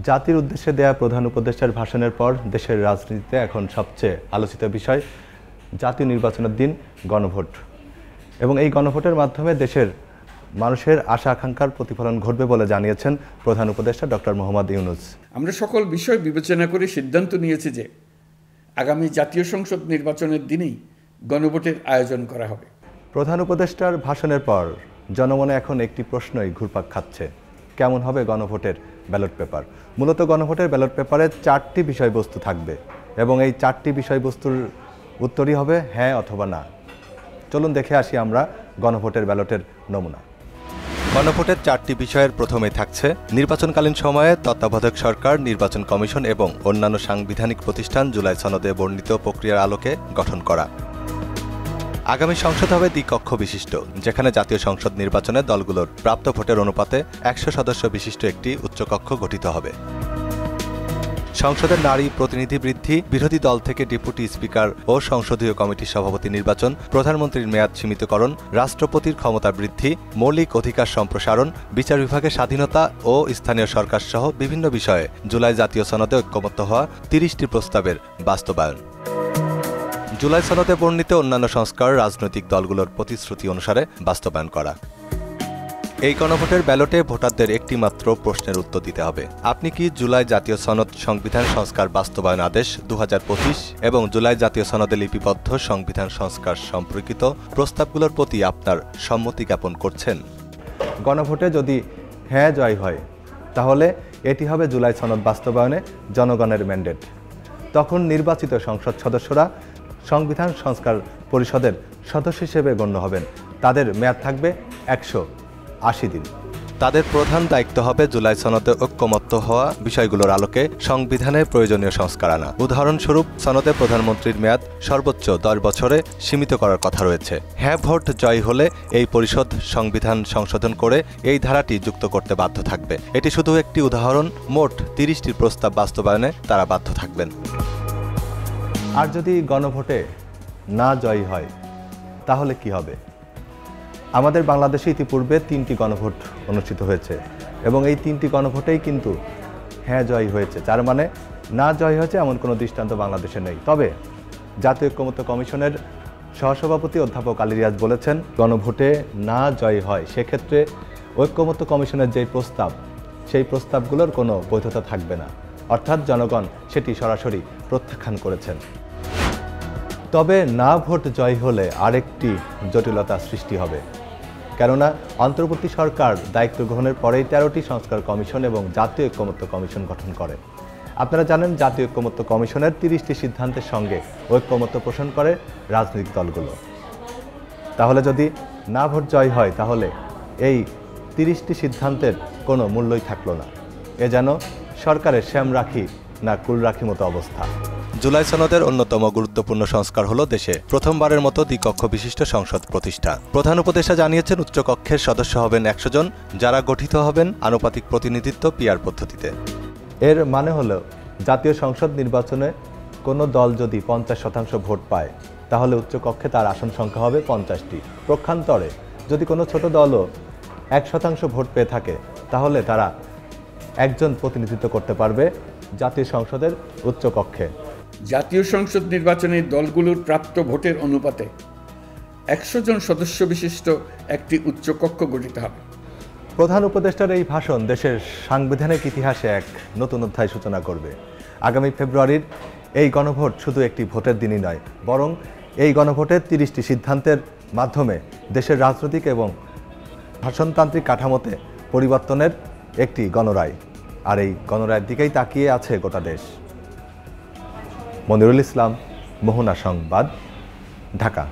জাতির উদ্দেশ্যে দেয়া প্রধান উপদেষ্টার ভাষণের পর দেশের রাজনীতিতে এখন সবচেয়ে আলোচিত বিষয় জাতীয় নির্বাচনের দিন গণভোট। এবং এই গণভোটের মাধ্যমে দেশের মানুষের আশা আকাঙ্ক্ষার প্রতিফলন ঘটবে বলে জানিয়েছেন প্রধান উপদেষ্টা ডক্টর মোহাম্মদ ইউনূস। আমরা সকল বিষয় বিবেচনা করে সিদ্ধান্ত নিয়েছি যে আগামী জাতীয় সংসদ নির্বাচনের দিনেই গণভোটের আয়োজন করা হবে। প্রধান উপদেষ্টার ভাষণের পর জনমনে এখন একটি প্রশ্নই ঘুরপাক খাচ্ছে, কেমন হবে গণভোটের ব্যালট পেপার। মূলত গণভোটের ব্যালট পেপারে 4টি বিষয়বস্তু থাকবে এবং এই 4টি বিষয়বস্তুর উত্তরই হবে হ্যাঁ অথবা না। চলুন দেখে আসি আমরা গণভোটের ব্যালটের নমুনা। গণভোটের 4টি বিষয়ের প্রথমেই থাকছে নির্বাচনকালীন সময়ে তত্ত্বাবধায়ক সরকার, নির্বাচন কমিশন এবং অন্যান্য সাংবিধানিক প্রতিষ্ঠান জুলাই সনদে বর্ণিত প্রক্রিয়ার আলোকে গঠন করা। আগামী সংসদ হবে দ্বিকক্ষ বিশিষ্ট, যেখানে জাতীয় সংসদ নির্বাচনে দলগুলোর প্রাপ্ত ভোটের অনুপাতে 100 সদস্য বিশিষ্ট একটি উচ্চকক্ষ গঠিত হবে। সংসদের নারী প্রতিনিধি বৃদ্ধি, বিরোধী দল থেকে ডেপুটি স্পিকার ও সংসদীয় কমিটির সভাপতি নির্বাচন, প্রধানমন্ত্রীর মেয়াদ সীমিতকরণ, রাষ্ট্রপতির ক্ষমতা বৃদ্ধি, মৌলিক অধিকার সম্প্রসারণ, বিচার বিভাগের স্বাধীনতা ও স্থানীয় সরকার সহ বিভিন্ন বিষয়ে জুলাই জাতীয় সনদে ঐক্যমত্য হওয়া 30টি প্রস্তাবের বাস্তবায়ন। জুলাই সনদে বর্ণিত অন্যান্য সংস্কার রাজনৈতিক দলগুলোর প্রতিশ্রুতি অনুসারে বাস্তবায়ন করা। এই গণভোটের ব্যালটে ভোটারদের একটি মাত্র প্রশ্নের উত্তর দিতে হবে। আপনি কি জুলাই জাতীয় সনদ সংবিধান সংস্কার বাস্তবায়ন আদেশ 2025 এবং জুলাই জাতীয় সনদে লিপিবদ্ধ সংবিধান সংস্কার সম্পর্কিত প্রস্তাবগুলোর প্রতি আপনার সম্মতি জ্ঞাপন করছেন? গণভোটে যদি হ্যাঁ জয় হয়, তাহলে এটি হবে জুলাই সনদ বাস্তবায়নে জনগণের ম্যান্ডেট। তখন নির্বাচিত সংসদ সদস্যরা সংবিধান সংস্কার পরিষদের সদস্য হিসেবে গণ্য হবেন। তাদের মেয়াদ থাকবে 180 দিন। তাদের প্রধান দায়িত্ব হবে জুলাই সনদে ঐক্যমত্য হওয়া বিষয়গুলোর আলোকে সংবিধানে প্রয়োজনীয় সংস্কার আনা। উদাহরণস্বরূপ, সনদে প্রধানমন্ত্রীর মেয়াদ সর্বোচ্চ 10 বছরে সীমিত করার কথা রয়েছে। হ্যাঁ ভোট জয় হলে এই পরিষদ সংবিধান সংশোধন করে এই ধারাটি যুক্ত করতে বাধ্য থাকবে। এটি শুধু একটি উদাহরণ, মোট 30টির প্রস্তাব বাস্তবায়নে তারা বাধ্য থাকবেন। আর যদি গণভোটে না জয় হয়, তাহলে কি হবে? আমাদের বাংলাদেশে ইতিপূর্বে 3টি গণভোট অনুষ্ঠিত হয়েছে এবং এই 3টি গণভোটেই কিন্তু হ্যাঁ জয় হয়েছে। যার মানে না জয় হয়েছে এমন কোনো দৃষ্টান্ত বাংলাদেশে নেই। তবে জাতীয় ঐক্যমত্য কমিশনের সহসভাপতি অধ্যাপক আলী রিয়াজ বলেছেন, গণভোটে না জয় হয় সেক্ষেত্রে ঐক্যমত্য কমিশনের যে প্রস্তাব, সেই প্রস্তাবগুলোর কোনো বৈধতা থাকবে না। অর্থাৎ জনগণ সেটি সরাসরি প্রত্যাখ্যান করেছেন। তবে না ভোট জয় হলে আরেকটি জটিলতা সৃষ্টি হবে, কেননা অন্তর্বর্তী সরকার দায়িত্ব গ্রহণের পরেই 13টি সংস্কার কমিশন এবং জাতীয় ঐক্যমত্য কমিশন গঠন করে। আপনারা জানেন, জাতীয় ঐক্যমত্য কমিশনের 30টি সিদ্ধান্তের সঙ্গে ঐক্যমত্য পোষণ করে রাজনৈতিক দলগুলো। তাহলে যদি না ভোট জয় হয়, তাহলে এই 30টি সিদ্ধান্তের কোনো মূল্যই থাকলো না। এ যেন সরকারের শ্যাম রাখি না কুল রাখি মতো অবস্থা। জুলাই সনদের অন্যতম গুরুত্বপূর্ণ সংস্কার হলো দেশে প্রথমবারের মতো দ্বিকক্ষ বিশিষ্ট সংসদ প্রতিষ্ঠা। প্রধান উপদেষ্টা জানিয়েছেন, উচ্চকক্ষের সদস্য হবেন 100 জন, যারা গঠিত হবেন আনুপাতিক প্রতিনিধিত্ব পিআর পদ্ধতিতে। এর মানে হলো, জাতীয় সংসদ নির্বাচনে কোনো দল যদি 50% ভোট পায়, তাহলে উচ্চকক্ষে তার আসন সংখ্যা হবে 50টি। পক্ষান্তরে যদি কোনো ছোট দলও 1% ভোট পেয়ে থাকে, তাহলে তারা একজন প্রতিনিধিত্ব করতে পারবে জাতীয় সংসদের উচ্চকক্ষে। জাতীয় সংসদ নির্বাচনে দলগুলোর প্রাপ্ত ভোটের অনুপাতে 100 জন সদস্য বিশিষ্ট একটি উচ্চকক্ষ গঠিত হবে। প্রধান উপদেষ্টার এই ভাষণ দেশের সাংবিধানিক ইতিহাসে এক নতুন অধ্যায় সূচনা করবে। আগামী ফেব্রুয়ারির এই গণভোট শুধু একটি ভোটের দিনই নয়, বরং এই গণভোটের 30টি সিদ্ধান্তের মাধ্যমে দেশের রাজনৈতিক এবং শাসনতান্ত্রিক কাঠামোতে পরিবর্তনের একটি গণরায়। আর এই গণরায়ের দিকেই তাকিয়ে আছে গোটা দেশ। মনিরুল ইসলাম, মোহনা সংবাদ, ঢাকা।